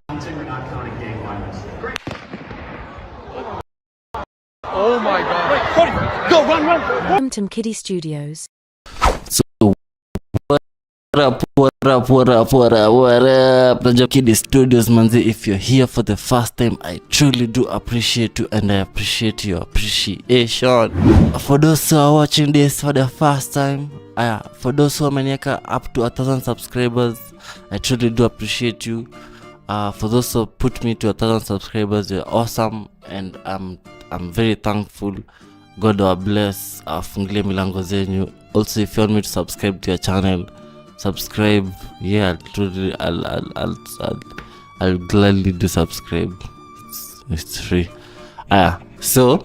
Counting or not counting gang violence? Great. Oh my god. Wait, Cody, go, run. Phantom Kiddie Studios. So what up? Najua Kiddie Studios manzi, if you're here for the first time, I truly do appreciate you and I appreciate your appreciation. For those who are watching this for the first time, for those who are maniaka up to 1,000 subscribers, I truly do appreciate you. For those who put me to 1,000 subscribers, you're awesome and I'm very thankful. God will bless. Fungulie milango zenyu. Also, if you want me to subscribe to your channel, subscribe. Yeah, I'll gladly do subscribe. It's free. So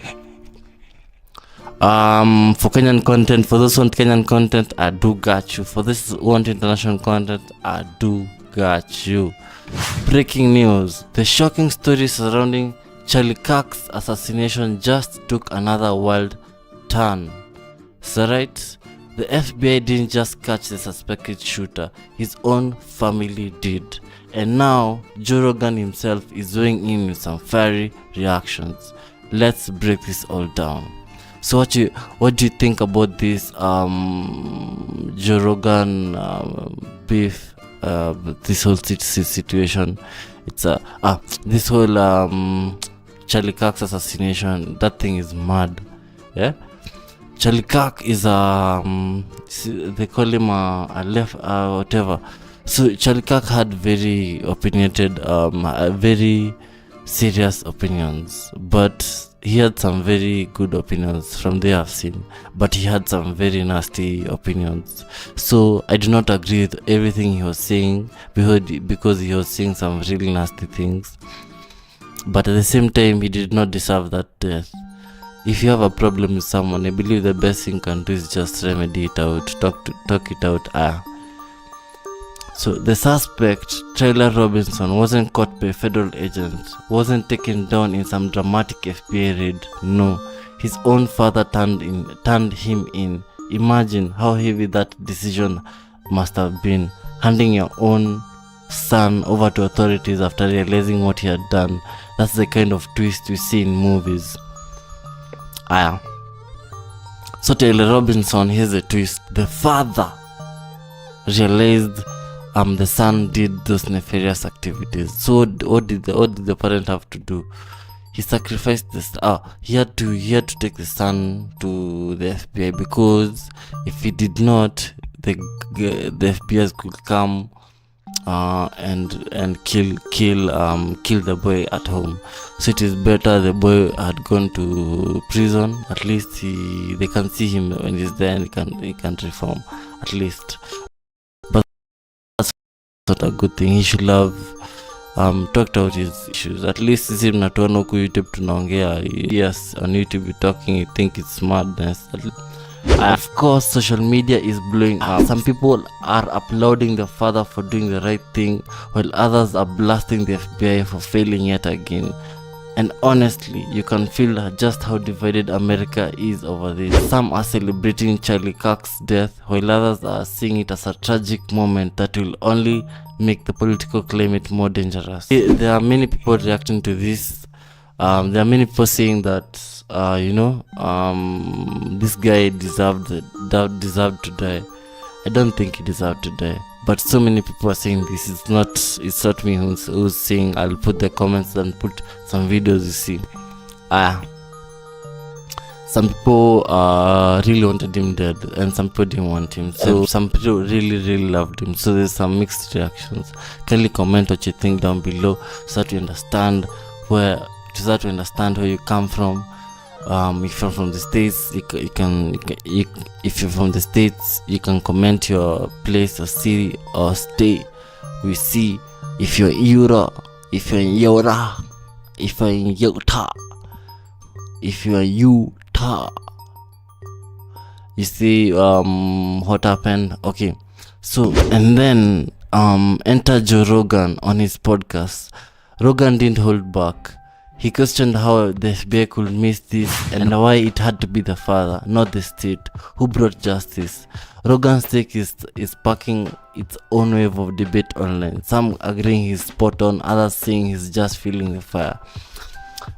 for Kenyan content, for those who want Kenyan content, I do got you. For this who want international content, I do got you. Breaking news: the shocking story surrounding Charlie Kirk's assassination just took another wild turn. So right, the FBI didn't just catch the suspected shooter, his own family did. And now, Rogan himself is weighing in with some fiery reactions. Let's break this all down. So what do you think about this Rogan beef, this whole situation? It's this whole Charlie Kirk's assassination. That thing is mad. Yeah, Charlie Kirk is they call him a left whatever. So Charlie Kirk had very opinionated, very serious opinions, but he had some very good opinions from there I've seen, but he had some very nasty opinions. So I do not agree with everything he was saying because he was saying some really nasty things. But at the same time, he did not deserve that death. If you have a problem with someone, I believe the best thing you can do is just remedy it out, talk it out. So the suspect, Tyler Robinson, wasn't caught by federal agents, wasn't taken down in some dramatic FBI raid. No, his own father turned him in. Imagine how heavy that decision must have been, handing your own son over to authorities after realizing what he had done. That's the kind of twist we see in movies. So Taylor Robinson, here's a twist. The father realized the son did those nefarious activities. So what did the parent have to do? He sacrificed this. He had to take the son to the FBI, because if he did not, the FBI could come and kill the boy at home. So it is better the boy had gone to prison. At least they can see him when he's there and he can reform at least. But that's not a good thing. He should have talked out his issues. At least sisi mnatuona huku YouTube tunaongea. Yes, on YouTube you're talking, you think it's madness. Of course, social media is blowing up. Some people are applauding the father for doing the right thing, while others are blasting the FBI for failing yet again. And honestly, you can feel just how divided America is over this. Some are celebrating Charlie Kirk's death, while others are seeing it as a tragic moment that will only make the political climate more dangerous. There are many people reacting to this. There are many people saying that this guy deserved to die. I don't think he deserved to die, but so many people are saying this. It's not me who's saying. I'll put the comments and put some videos. You see, some people really wanted him dead, and some people didn't want him. So some people really loved him. So there's some mixed reactions. Kindly comment what you think down below, so that you understand where you come from. If you're from the States, if you're from the States, you can comment your place or city or state. We see if you're in Europe, if you're in Utah, you see what happened. Okay, so and then enter Joe Rogan on his podcast. Rogan didn't hold back. He questioned how the FBI could miss this and why it had to be the father, not the state, who brought justice. Rogan's take is sparking its own wave of debate online. Some agreeing he's spot on, others saying he's just feeling the fire.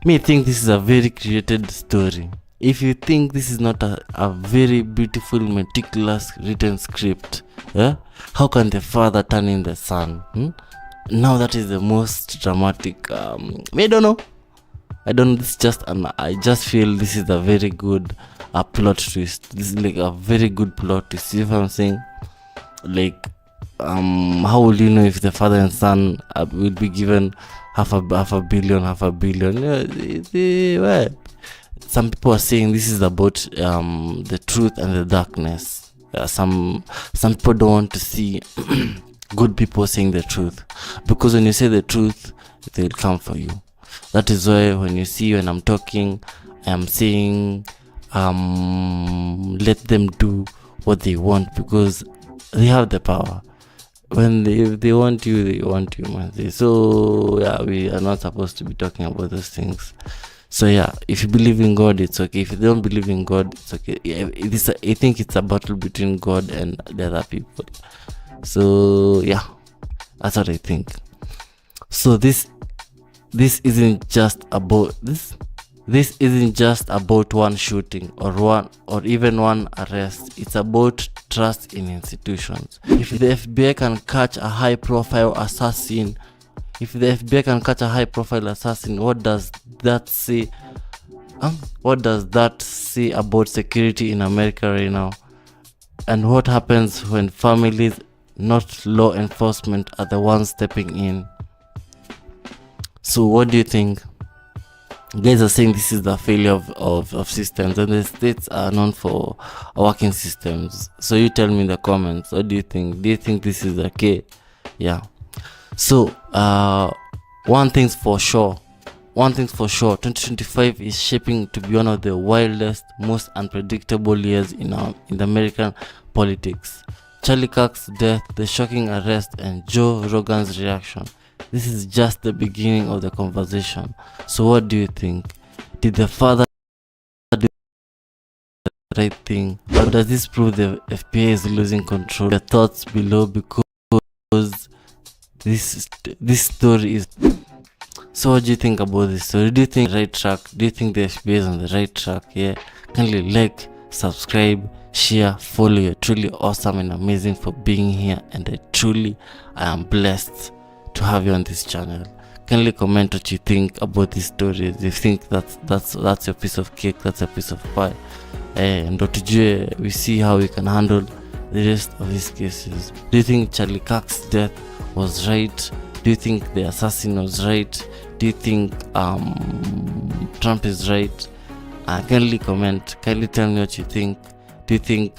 Me think this is a very created story. If you think this is not a very beautiful, meticulous written script, how can the father turn in the son? Now that is the most dramatic. I don't know. This is just I just feel this is a very good plot twist. This is like a very good plot twist. See if I'm saying, like, how will you know if the father and son will be given half a billion? Well, some people are saying this is about the truth and the darkness. Some people don't want to see good people saying the truth, because when you say the truth, they will come for you. That is why when I'm talking, I am saying let them do what they want, because they have the power. When they want you, they want you, man. So yeah, we are not supposed to be talking about those things. So yeah, if you believe in God, it's okay. If you don't believe in God, it's okay. I think it's a battle between God and the other people. So yeah, that's what I think. So this isn't just about this. This isn't just about one shooting or even one arrest. It's about trust in institutions. If the FBI can catch a high-profile assassin, what does that say? What does that say about security in America right now? And what happens when families, not law enforcement, are the ones stepping in? So what do you think? Guys are saying this is the failure of systems, and the states are known for working systems. So you tell me in the comments, what do you think? Do you think this is okay? Yeah. So one thing's for sure, 2025 is shaping to be one of the wildest, most unpredictable years in the American politics. Charlie Kirk's death, the shocking arrest, and Joe Rogan's reaction. This is just the beginning of the conversation. So what do you think? Did the father do the right thing? Or does this prove the FBI is losing control? Your thoughts below, because this story is... So what do you think about this story? Do you think right track? Do you think the FBI is on the right track? Yeah. Kindly like, subscribe, share, follow. You're truly awesome and amazing for being here, and I am blessed to have you on this channel. Kindly comment what you think about this story. Do you think that's your piece of cake, that's a piece of pie? And we see how we can handle the rest of these cases. Do you think Charlie Kirk's death was right? Do you think the assassin was right? Do you think Trump is right? Kindly comment. Kindly tell me what you think. Do you think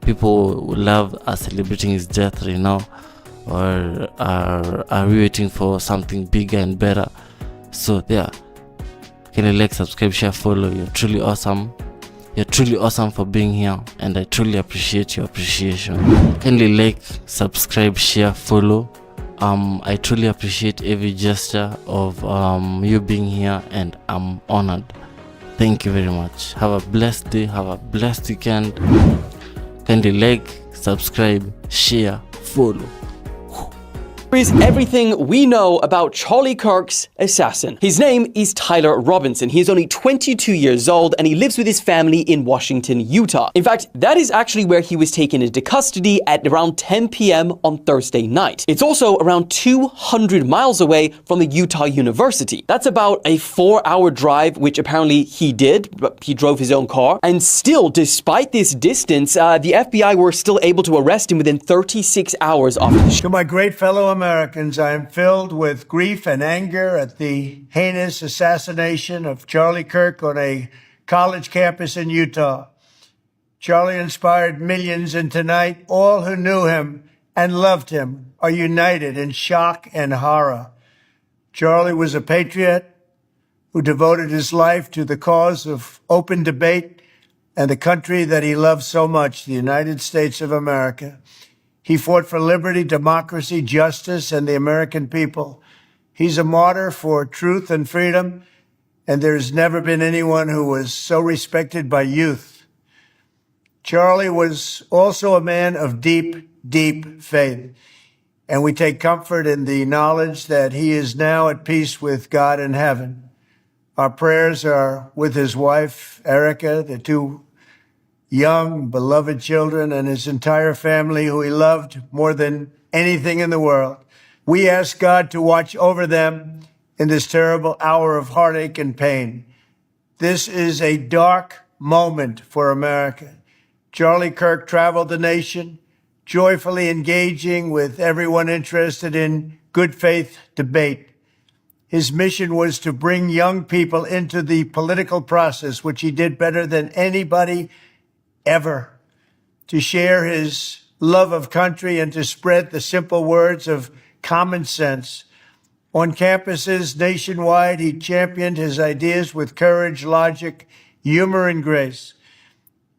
people love us celebrating his death right now, or are we waiting for something bigger and better? So yeah, kindly like, subscribe, share, follow. You're truly awesome. You're truly awesome for being here, and I truly appreciate your appreciation. Kindly like, subscribe, share, follow. I truly appreciate every gesture of you being here, and I'm honored. Thank you very much. Have a blessed day. Have a blessed weekend. Kindly like, subscribe, share, follow. Is everything we know about Charlie Kirk's assassin. His name is Tyler Robinson. He is only 22 years old, and he lives with his family in Washington, Utah. In fact, that is actually where he was taken into custody at around 10 p.m. on Thursday night. It's also around 200 miles away from the Utah University. That's about a 4-hour drive, which apparently he did, but he drove his own car. And still, despite this distance, the FBI were still able to arrest him within 36 hours after the To my great fellow Americans, I am filled with grief and anger at the heinous assassination of Charlie Kirk on a college campus in Utah. Charlie inspired millions, and tonight, all who knew him and loved him are united in shock and horror. Charlie was a patriot who devoted his life to the cause of open debate and the country that he loved so much, the United States of America. He fought for liberty, democracy, justice, and the American people. He's a martyr for truth and freedom, and there's never been anyone who was so respected by youth. Charlie was also a man of deep, deep faith, and we take comfort in the knowledge that he is now at peace with God in heaven. Our prayers are with his wife, Erica, the two young, beloved children, and his entire family, who he loved more than anything in the world. We ask God to watch over them in this terrible hour of heartache and pain. This is a dark moment for America. Charlie Kirk traveled the nation, joyfully engaging with everyone interested in good faith debate. His mission was to bring young people into the political process, which he did better than anybody ever, to share his love of country and to spread the simple words of common sense. On campuses nationwide, he championed his ideas with courage, logic, humor, and grace.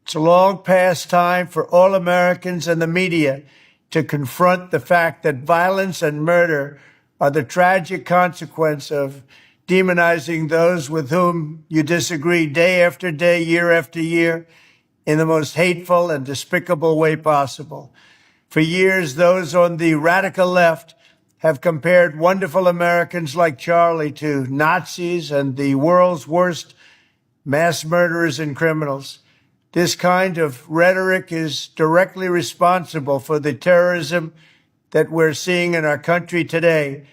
It's a long past time for all Americans and the media to confront the fact that violence and murder are the tragic consequence of demonizing those with whom you disagree day after day, year after year, in the most hateful and despicable way possible. For years, those on the radical left have compared wonderful Americans like Charlie to Nazis and the world's worst mass murderers and criminals. This kind of rhetoric is directly responsible for the terrorism that we're seeing in our country today,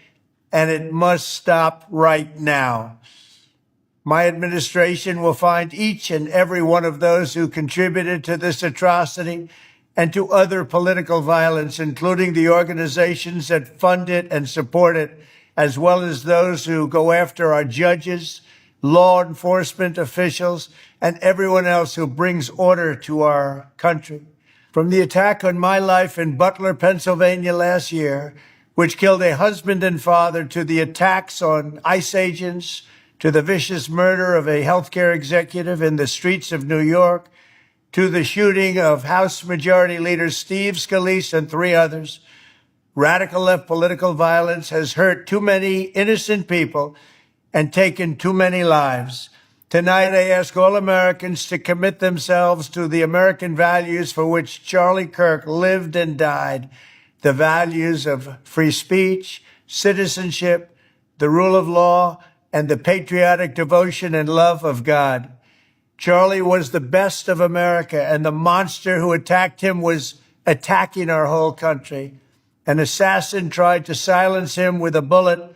and it must stop right now. My administration will find each and every one of those who contributed to this atrocity and to other political violence, including the organizations that fund it and support it, as well as those who go after our judges, law enforcement officials, and everyone else who brings order to our country. From the attack on my life in Butler, Pennsylvania last year, which killed a husband and father, to the attacks on ICE agents, to the vicious murder of a healthcare executive in the streets of New York, to the shooting of House Majority Leader Steve Scalise and 3 others, radical left political violence has hurt too many innocent people and taken too many lives. Tonight, I ask all Americans to commit themselves to the American values for which Charlie Kirk lived and died, the values of free speech, citizenship, the rule of law, and the patriotic devotion and love of God. Charlie was the best of America, and the monster who attacked him was attacking our whole country. An assassin tried to silence him with a bullet,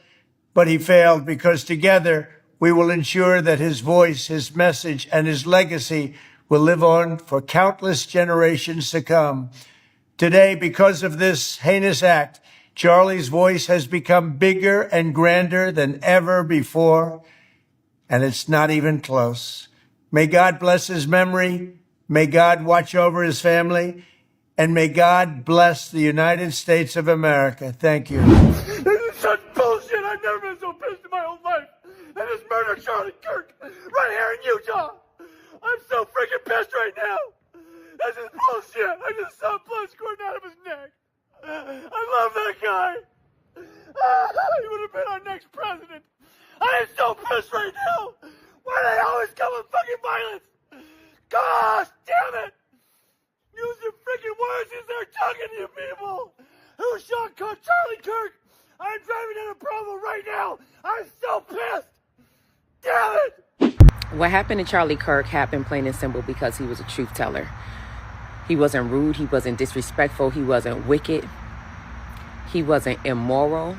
but he failed, because together we will ensure that his voice, his message, and his legacy will live on for countless generations to come. Today, because of this heinous act, Charlie's voice has become bigger and grander than ever before, and it's not even close. May God bless his memory, may God watch over his family, and may God bless the United States of America. Thank you. This is such bullshit. I've never been so pissed in my whole life. And this murder Charlie Kirk right here in Utah. I'm so freaking pissed right now. This is bullshit. I just saw blood squirting out of his neck. I love that guy. He would have been our next president. I am so pissed right now. Why do they always come with fucking violence? Gosh damn it. Use your freaking words as they're talking to you people. Who shot Charlie Kirk? I'm driving down a Provo right now. I'm so pissed. Damn it. What happened to Charlie Kirk happened plain and simple because he was a truth teller. He wasn't rude. He wasn't disrespectful. He wasn't wicked. He wasn't immoral.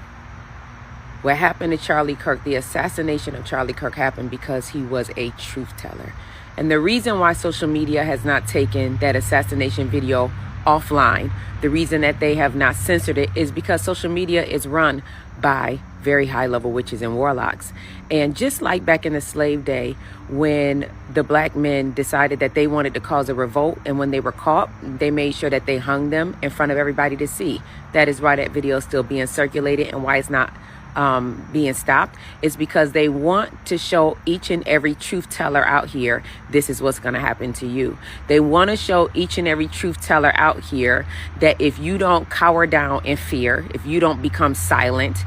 What happened to Charlie Kirk, the assassination of Charlie Kirk, happened because he was a truth teller. And the reason why social media has not taken that assassination video offline, the reason that they have not censored it, is because social media is run by very high-level witches and warlocks. And just like back in the slave day, when the black men decided that they wanted to cause a revolt, and when they were caught, they made sure that they hung them in front of everybody to see. That is why that video is still being circulated and why it's not being stopped is because they want to show each and every truth teller out here, this is what's going to happen to you. They want to show each and every truth teller out here that if you don't cower down in fear, if you don't become silent,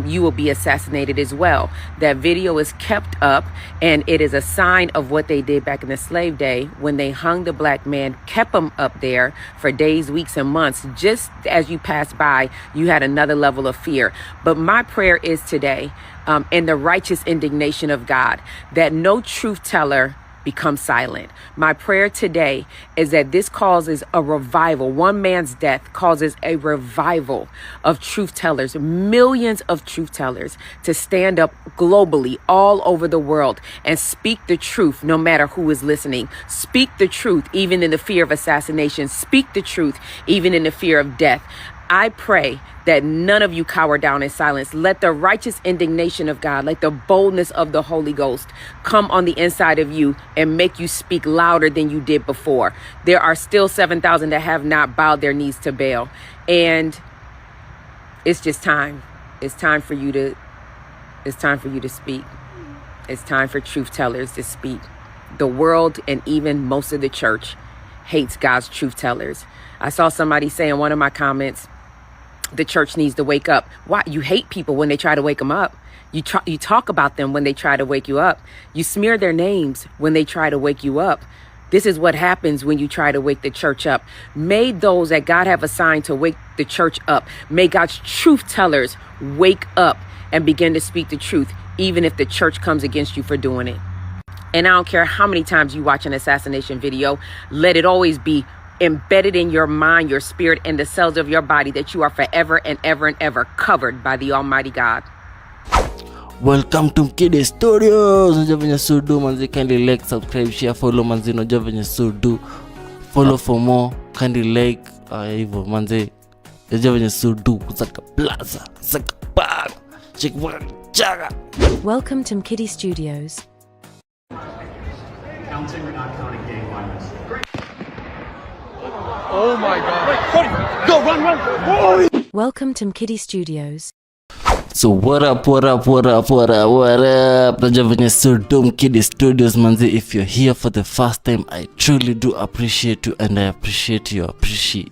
you will be assassinated as well. That video is kept up, and it is a sign of what they did back in the slave day when they hung the black man, kept him up there for days, weeks, and months. Just as you passed by, you had another level of fear. But my prayer is today, in the righteous indignation of God, that no truth teller become silent. My prayer today is that this causes a revival. One man's death causes a revival of truth tellers, millions of truth tellers, to stand up globally all over the world and speak the truth no matter who is listening. Speak the truth even in the fear of assassination. Speak the truth even in the fear of death. I pray that none of you cower down in silence. Let the righteous indignation of God, like the boldness of the Holy Ghost, come on the inside of you and make you speak louder than you did before. There are still 7,000 that have not bowed their knees to Baal. And it's just time. It's time for you to speak. It's time for truth tellers to speak. The world and even most of the church hates God's truth tellers. I saw somebody say in one of my comments, the church needs to wake up. Why? You hate people when they try to wake them up. You talk about them when they try to wake you up. You smear their names when they try to wake you up. This is what happens when you try to wake the church up. May those that God have assigned to wake the church up, may God's truth tellers wake up and begin to speak the truth, even if the church comes against you for doing it. And I don't care how many times you watch an assassination video, let it always be embedded in your mind, your spirit, and the cells of your body that you are forever and ever and ever covered by the Almighty God. Welcome to Mkidi Studios. Unajua venye sudu manzi, kindly like, subscribe, share, follow manzi. Unajua venye sudu, follow for more, kindly like, hivyo manzi. Unajua venye sudu, kusaka plaza, kusaka bag, check one, chaga. Welcome to Mkidi Studios. Counting or not counting gang violence. Oh my God. Wait, Cody, go, run. Whoa. Welcome to Mkidi Studios. So what up? Unajua venye sudu, Mkidi Studios manzi. If you're here for the first time, I truly do appreciate you, and I appreciate your appreciation.